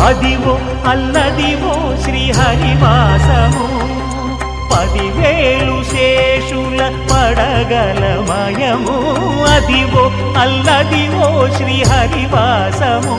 అదివో అల్లదివో శ్రీహరివాసము 10,000 శేషుల పడగలమయము అదివో అల్లదివో శ్రీహరివాసము.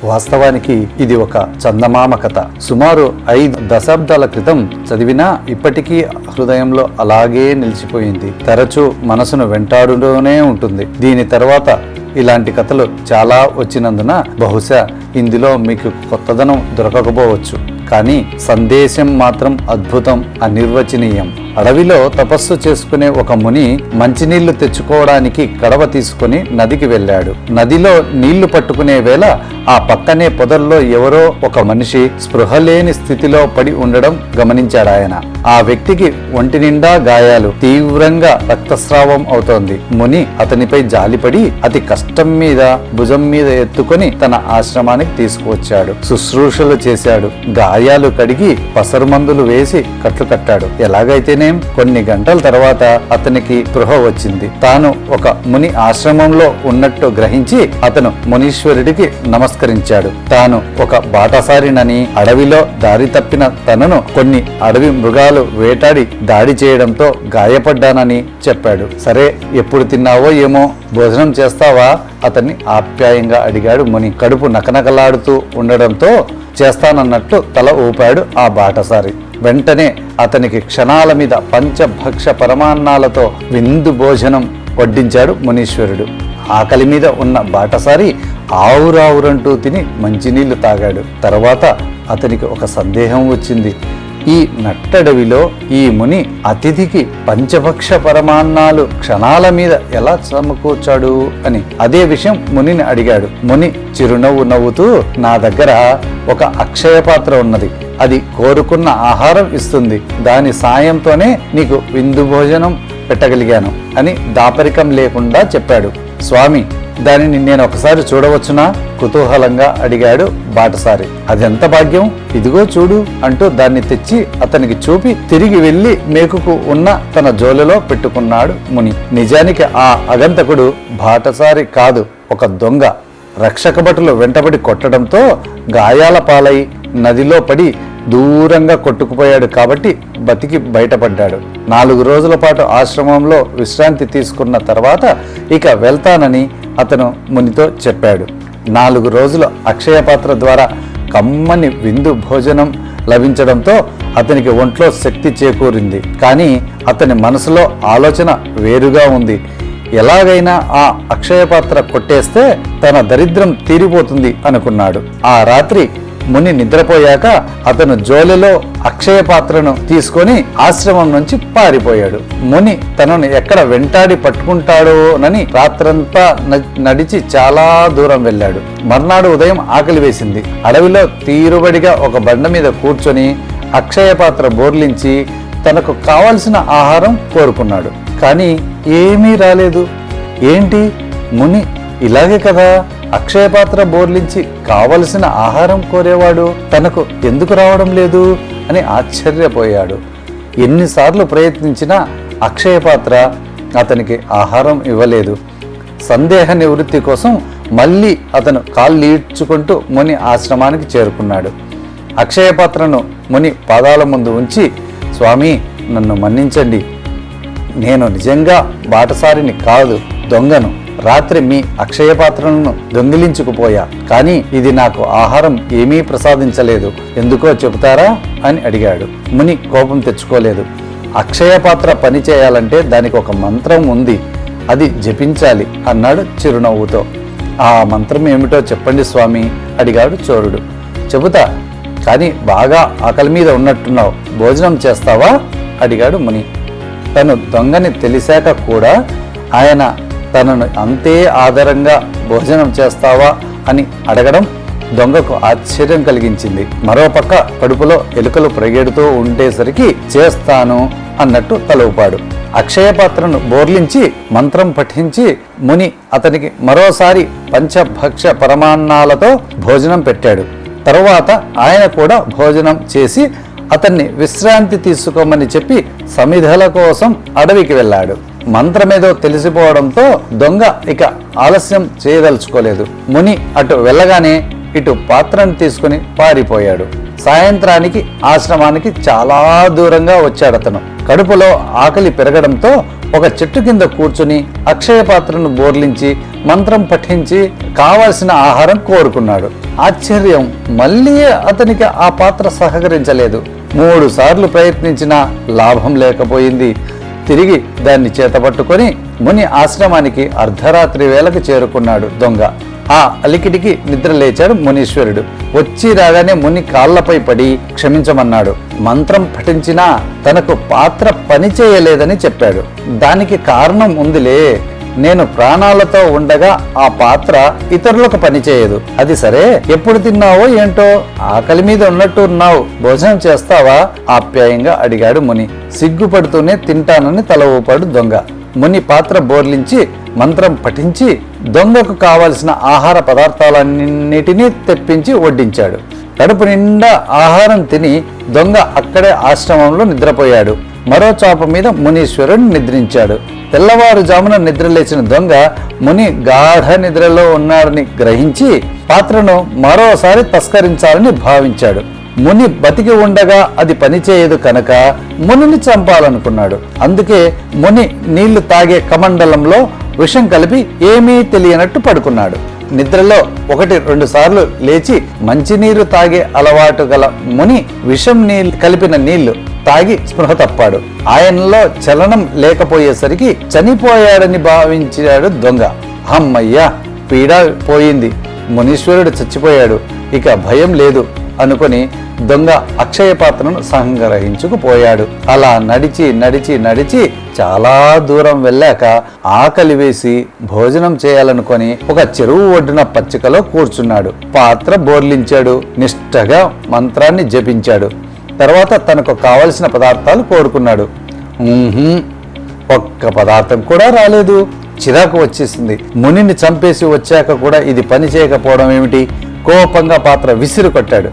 వాస్తవానికి ఇది ఒక చందమామ కథ. సుమారు 5 దశాబ్దాల క్రితం చదివినా ఇప్పటికీ హృదయంలో అలాగే నిలిచిపోయింది. తరచూ మనసును వెంటాడుతూనే ఉంటుంది. దీని తర్వాత ఇలాంటి కథలు చాలా వచ్చినందున బహుశా ఇందులో మీకు కొత్తదనం దొరకకపోవచ్చు. కానీ సందేశం మాత్రం అద్భుతం, అనిర్వచనీయం. అడవిలో తపస్సు చేసుకునే ఒక ముని మంచినీళ్లు తెచ్చుకోవడానికి కడవ తీసుకుని నదికి వెళ్ళాడు. నదిలో నీళ్లు పట్టుకునే వేళ ఆ పక్కనే పొదల్లో ఎవరో ఒక మనిషి స్పృహ లేని స్థితిలో పడి ఉండడం గమనించాడాయన. ఆ వ్యక్తికి ఒంటి నిండా గాయాలు, తీవ్రంగా రక్తస్రావం అవుతోంది. ముని అతనిపై జాలిపడి అతి కష్టం మీద భుజం మీద ఎత్తుకొని తన ఆశ్రమానికి తీసుకువచ్చాడు. శుశ్రూషలు చేశాడు. గాయాలు కడిగి పసరు మందులు వేసి కట్లు కట్టాడు. ఎలాగైతేనేం కొన్ని గంటల తర్వాత అతనికి స్పృహ వచ్చింది. తాను ఒక ముని ఆశ్రమంలో ఉన్నట్టు గ్రహించి అతను మునీశ్వరుడికి నమస్కరించాడు. తాను ఒక బాటసారినని, అడవిలో దారి తప్పిన తనను కొన్ని అడవి మృగాలు వేటాడి దాడి చేయడంతో గాయపడ్డానని చెప్పాడు. సరే, ఎప్పుడు తిన్నావో ఏమో, భోజనం చేస్తావా? అతన్ని ఆప్యాయంగా అడిగాడు ముని. కడుపు నకనకలాడుతూ ఉండడంతో చేస్తానన్నట్టు తల ఊపాడు ఆ బాటసారి. వెంటనే అతనికి క్షణాల మీద పంచభక్ష పరమాన్నాలతో విందు భోజనం వడ్డించాడు మునీశ్వరుడు. ఆకలి మీద ఉన్న బాటసారి ఆవురావురంటూ తిని మంచినీళ్లు తాగాడు. తర్వాత అతనికి ఒక సందేహం వచ్చింది. ఈ నట్టడవిలో ఈ ముని అతిథికి పంచభక్ష పరమాన్నాలు క్షణాల మీద ఎలా సమకూర్చాడు అని. అదే విషయం మునిని అడిగాడు. ముని చిరునవ్వు నవ్వుతూ, నా దగ్గర ఒక అక్షయ పాత్ర ఉన్నది. అది కోరుకున్న ఆహారం ఇస్తుంది. దాని సాయంతోనే నీకు విందు భోజనం పెట్టగలిగాను అని దాపరికం లేకుండా చెప్పాడు. స్వామి, దానిని నేను ఒకసారి చూడవచ్చునా? కుతూహలంగా అడిగాడు బాటసారి. అదెంత భాగ్యం, ఇదిగో చూడు అంటూ దాన్ని తెచ్చి అతనికి చూపి తిరిగి వెళ్లి మేకుకు ఉన్న తన జోలిలో పెట్టుకున్నాడు ముని. నిజానికి ఆ అగంతకుడు బాటసారి కాదు, ఒక దొంగ. రక్షక భటులు వెంటబడి కొట్టడంతో గాయాల పాలై నదిలో పడి దూరంగా కొట్టుకుపోయాడు. కాబట్టి బతికి బయటపడ్డాడు. 4 రోజుల పాటు ఆశ్రమంలో విశ్రాంతి తీసుకున్న తర్వాత ఇక వెళ్తానని అతను మునితో చెప్పాడు. 4 రోజుల అక్షయపాత్ర ద్వారా కమ్మని విందు భోజనం లభించడంతో అతనికి ఒంట్లో శక్తి చేకూరింది. కానీ అతని మనసులో ఆలోచన వేరుగా ఉంది. ఎలాగైనా ఆ అక్షయపాత్ర కొట్టేస్తే తన దరిద్రం తీరిపోతుంది అనుకున్నాడు. ఆ రాత్రి ముని నిద్రపోయాక అతను జోలెలో అక్షయ పాత్రను తీసుకొని ఆశ్రమం నుంచి పారిపోయాడు. ముని తనను ఎక్కడ వెంటాడి పట్టుకుంటాడోనని రాత్రంతా నడిచి చాలా దూరం వెళ్ళాడు. మర్నాడు ఉదయం ఆకలి వేసింది. అడవిలో తీరుబడిగా ఒక బండ మీద కూర్చొని అక్షయ పాత్ర బోర్లించి తనకు కావలసిన ఆహారం కోరుకున్నాడు. కానీ ఏమీ రాలేదు. ఏంటి, ముని ఇలాగే కదా అక్షయపాత్ర బోర్లించి కావలసిన ఆహారం కోరేవాడు, తనకు ఎందుకు రావడం లేదు అని ఆశ్చర్యపోయాడు. ఎన్నిసార్లు ప్రయత్నించినా అక్షయపాత్ర అతనికి ఆహారం ఇవ్వలేదు. సందేహ నివృత్తి కోసం మళ్ళీ అతను కాళ్ళు ఈడ్చుకుంటూ ముని ఆశ్రమానికి చేరుకున్నాడు. అక్షయపాత్రను ముని పాదాల ముందు ఉంచి, స్వామి, నన్ను మన్నించండి. నేను నిజంగా బాటసారిని కాదు, దొంగను. రాత్రి మీ అక్షయ పాత్రలను దొంగిలించుకుపోయా. కానీ ఇది నాకు ఆహారం ఏమీ ప్రసాదించలేదు. ఎందుకో చెబుతారా అని అడిగాడు. ముని కోపం తెచ్చుకోలేదు. అక్షయ పాత్ర పని చేయాలంటే దానికి ఒక మంత్రం ఉంది, అది జపించాలి అన్నాడు చిరునవ్వుతో. ఆ మంత్రం ఏమిటో చెప్పండి స్వామి అడిగాడు చోరుడు. చెబుతా, కానీ బాగా ఆకలి మీద ఉన్నట్టున్నావు, భోజనం చేస్తావా అడిగాడు ముని. తను దొంగని తెలిసాక కూడా ఆయన తనను అంతే ఆదరంగా భోజనం చేస్తావా అని అడగడం దొంగకు ఆశ్చర్యం కలిగించింది. మరోపక్క కడుపులో ఎలుకలు పరిగెడుతూ ఉండేసరికి చేస్తాను అన్నట్టు తలూపాడు. అక్షయ పాత్రను బోర్లించి మంత్రం పఠించి ముని అతనికి మరోసారి పంచభక్ష పరమాన్నాలతో భోజనం పెట్టాడు. తరువాత ఆయన కూడా భోజనం చేసి అతన్ని విశ్రాంతి తీసుకోమని చెప్పి సమిధల కోసం అడవికి వెళ్ళాడు. మంత్రమేదో తెలిసిపోవడంతో దొంగ ఇక ఆలస్యం చేయదలుచుకోలేదు. ముని అటు వెళ్ళగానే ఇటు పాత్రను తీసుకుని పారిపోయాడు. సాయంత్రానికి ఆశ్రమానికి చాలా దూరంగా వచ్చాడతను. కడుపులో ఆకలి పెరగడంతో ఒక చెట్టు కింద కూర్చుని అక్షయ పాత్రను బోర్లించి మంత్రం పఠించి కావలసిన ఆహారం కోరుకున్నాడు. ఆశ్చర్యం, మళ్ళీ అతనికి ఆ పాత్ర సహకరించలేదు. 3 సార్లు ప్రయత్నించినా లాభం లేకపోయింది. తిరిగి దాన్ని చేతపట్టుకొని ముని ఆశ్రమానికి అర్ధరాత్రి వేళకు చేరుకున్నాడు దొంగ. ఆ అలికిడికి నిద్ర లేచాడు మునీశ్వరుడు. వచ్చి రాగానే ముని కాళ్లపై పడి క్షమించమన్నాడు. మంత్రం పఠించినా తనకు పాత్ర పని చేయలేదని చెప్పాడు. దానికి కారణం ఉందిలే, నేను ప్రాణాలతో ఉండగా ఆ పాత్ర ఇతరులకు పనిచేయదు. అది సరే, ఎప్పుడు తిన్నావో ఏంటో, ఆకలి మీద ఉన్నట్టు ఉన్నావు, భోజనం చేస్తావా? ఆప్యాయంగా అడిగాడు ముని. సిగ్గుపడుతూనే తింటానని తల ఊపాడు దొంగ. ముని పాత్ర బోర్లించి మంత్రం పఠించి దొంగకు కావలసిన ఆహార పదార్థాలన్నిటినీ తెప్పించి వడ్డించాడు. కడుపు నిండా ఆహారం తిని దొంగ అక్కడే ఆశ్రమంలో నిద్రపోయాడు. మరో చాప మీద మునీశ్వరుడు నిద్రించాడు. తెల్లవారుజామున నిద్రలేచిన దొంగ ముని గాఢ నిద్రలో ఉన్నాడని గ్రహించి పాత్రను మరోసారి తస్కరించాలని భావించాడు. ముని బతికి ఉండగా అది పనిచేయదు కనుక మునిని చంపాలనుకున్నాడు. అందుకే ముని నీళ్లు తాగే కమండలంలో విషం కలిపి ఏమీ తెలియనట్టు పడుకున్నాడు. నిద్రలో 1-2 సార్లు లేచి మంచినీరు తాగే అలవాటు గల ముని విషం కలిపిన నీళ్లు తాగి స్పృహ తప్పాడు. ఆయనలో చలనం లేకపోయేసరికి చనిపోయాడని భావించాడు దొంగ. అమ్మయ్యా, పీడ పోయింది, మునీశ్వరుడు చచ్చిపోయాడు, ఇక భయం లేదు అనుకొని దొంగ అక్షయ పాత్రను సంగ్రహించుకుపోయాడు. అలా నడిచి నడిచి నడిచి చాలా దూరం వెళ్ళాక ఆకలి వేసి భోజనం చేయాలనుకొని ఒక చెరువు ఒడ్డున పచ్చికలో కూర్చున్నాడు. పాత్ర బోర్లించాడు. నిష్ఠగా మంత్రాన్ని జపించాడు. తర్వాత తనకు కావలసిన పదార్థాలు కోరుకున్నాడు. ఒక్క పదార్థం కూడా రాలేదు. చిరాకు వచ్చేసింది. మునిని చంపేసి వచ్చాక కూడా ఇది పని చేయకపోవడం ఏమిటి? కోపంగా పాత్ర విసిరు కొట్టాడు.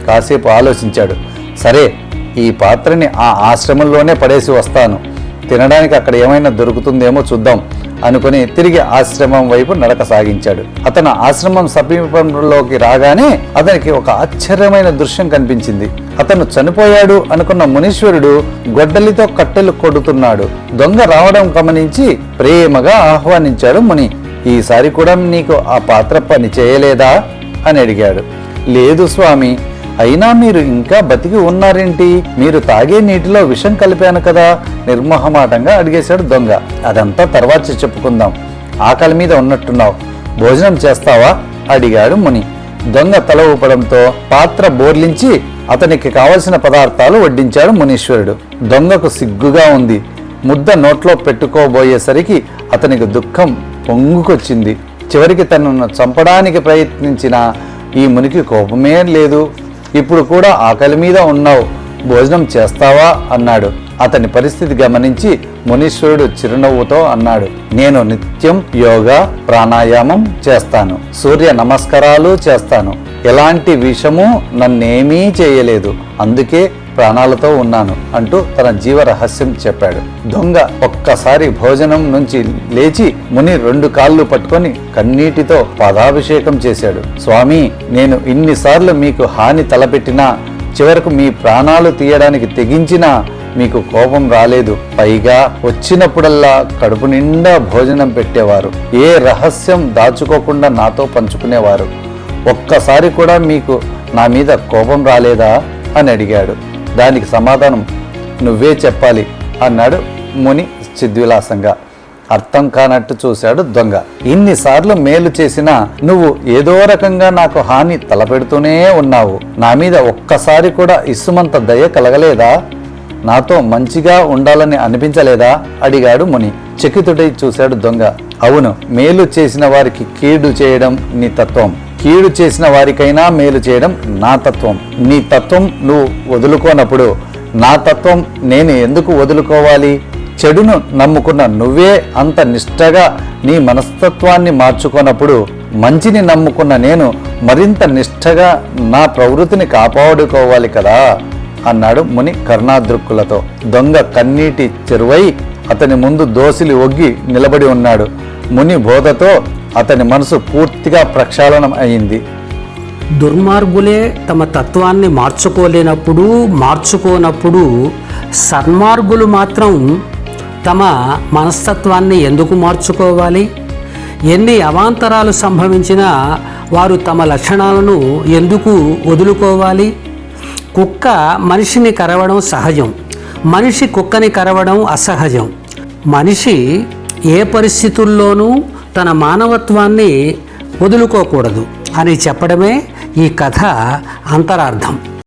కాసేపు ఆలోచించాడు. సరే, ఈ పాత్రని ఆ ఆశ్రమంలోనే పడేసి వస్తాను, తినడానికి అక్కడ ఏమైనా దొరుకుతుందేమో చూద్దాం అనుకుని తిరిగి ఆశ్రమం వైపు నడక సాగించాడు. అతను ఆశ్రమం సమీపంలోకి రాగానే అతనికి ఒక ఆశ్చర్యమైన దృశ్యం కనిపించింది. అతను చనిపోయాడు అనుకున్న మునీశ్వరుడు గొడ్డలితో కట్టెలు కొడుతున్నాడు. దొంగ రావడం గమనించి ప్రేమగా ఆహ్వానించాడు ముని. ఈసారి కూడా నీకు ఆ పాత్ర పని చేయలేదా అని అడిగాడు. లేదు స్వామి, అయినా మీరు ఇంకా బతికి ఉన్నారేంటి? మీరు తాగే నీటిలో విషం కలిపాను కదా, నిర్మోహమాటంగా అడిగేశాడు దొంగ. అదంతా తర్వాత చెప్పుకుందాం, ఆకలి మీద ఉన్నట్టున్నావు, భోజనం చేస్తావా అడిగాడు ముని. దొంగ తల ఊపడంతో పాత్ర బోర్లించి అతనికి కావలసిన పదార్థాలు వడ్డించాడు మునీశ్వరుడు. దొంగకు సిగ్గుగా ఉంది. ముద్ద నోట్లో పెట్టుకోబోయేసరికి అతనికి దుఃఖం పొంగుకొచ్చింది. చివరికి తనను చంపడానికి ప్రయత్నించిన ఈ మునికి కోపమే లేదు. ఇప్పుడు కూడా ఆకలి మీద ఉన్నావు, భోజనం చేస్తావా అన్నాడు. అతని పరిస్థితి గమనించి మునీశ్వరుడు చిరునవ్వుతో అన్నాడు, నేను నిత్యం యోగా ప్రాణాయామం చేస్తాను, సూర్య నమస్కారాలు చేస్తాను, ఎలాంటి విషము నన్నేమీ చేయలేదు, అందుకే ప్రాణాలతో ఉన్నాను అంటూ తన జీవ రహస్యం చెప్పాడు. దొంగ ఒక్కసారి భోజనం నుంచి లేచి ముని 2 కాళ్ళు పట్టుకొని కన్నీటితో పాదాభిషేకం చేశాడు. స్వామి, నేను ఇన్నిసార్లు మీకు హాని తలపెట్టినా, చివరకు మీ ప్రాణాలు తీయడానికి తెగించినా మీకు కోపం రాలేదు. పైగా వచ్చినప్పుడల్లా కడుపు నిండా భోజనం పెట్టేవారు, ఏ రహస్యం దాచుకోకుండా నాతో పంచుకునేవారు. ఒక్కసారి కూడా మీకు నా మీద కోపం రాలేదా అని అడిగాడు. దానికి సమాధానం నువ్వే చెప్పాలి అన్నాడు ముని చిద్విలాసంగా. అర్థం కానట్టు చూశాడు దొంగ. ఇన్నిసార్లు మేలు చేసినా నువ్వు ఏదో రకంగా నాకు హాని తలపెడుతూనే ఉన్నావు. నా మీద ఒక్కసారి కూడా ఇసుమంత దయ కలగలేదా? నాతో మంచిగా ఉండాలని అనిపించలేదా అడిగాడు ముని. చకితుడై చూశాడు దొంగ. అవును, మేలు చేసిన వారికి కీడు చేయడం నీ తత్వం, కీడు చేసిన వారికైనా మేలు చేయడం నా తత్వం. నీ తత్వం నువ్వు వదులుకోనప్పుడు నా తత్వం నేను ఎందుకు వదులుకోవాలి? చెడును నమ్ముకున్న నువ్వే అంత నిష్ఠగా నీ మనస్తత్వాన్ని మార్చుకున్నప్పుడు మంచిని నమ్ముకున్న నేను మరింత నిష్ఠగా నా ప్రవృత్తిని కాపాడుకోవాలి కదా అన్నాడు ముని కరుణాదృక్కులతో. దొంగ కన్నీటి చెరువై అతని ముందు దోసిలి ఒగ్గి నిలబడి ఉన్నాడు. ముని బోధతో అతని మనసు పూర్తిగా ప్రక్షాళనం అయింది. దుర్మార్గులే తమ తత్వాన్ని మార్చుకోనప్పుడు సన్మార్గులు మాత్రం తమ మనస్తత్వాన్ని ఎందుకు మార్చుకోవాలి? ఎన్ని అవాంతరాలు సంభవించినా వారు తమ లక్షణాలను ఎందుకు వదులుకోవాలి? కుక్క మనిషిని కరవడం సహజం, మనిషి కుక్కని కరవడం అసహజం. మనిషి ఏ పరిస్థితుల్లోనూ తన మానవత్వాన్ని వదులుకోకూడదు అని చెప్పడమే ఈ కథ అంతరార్థం.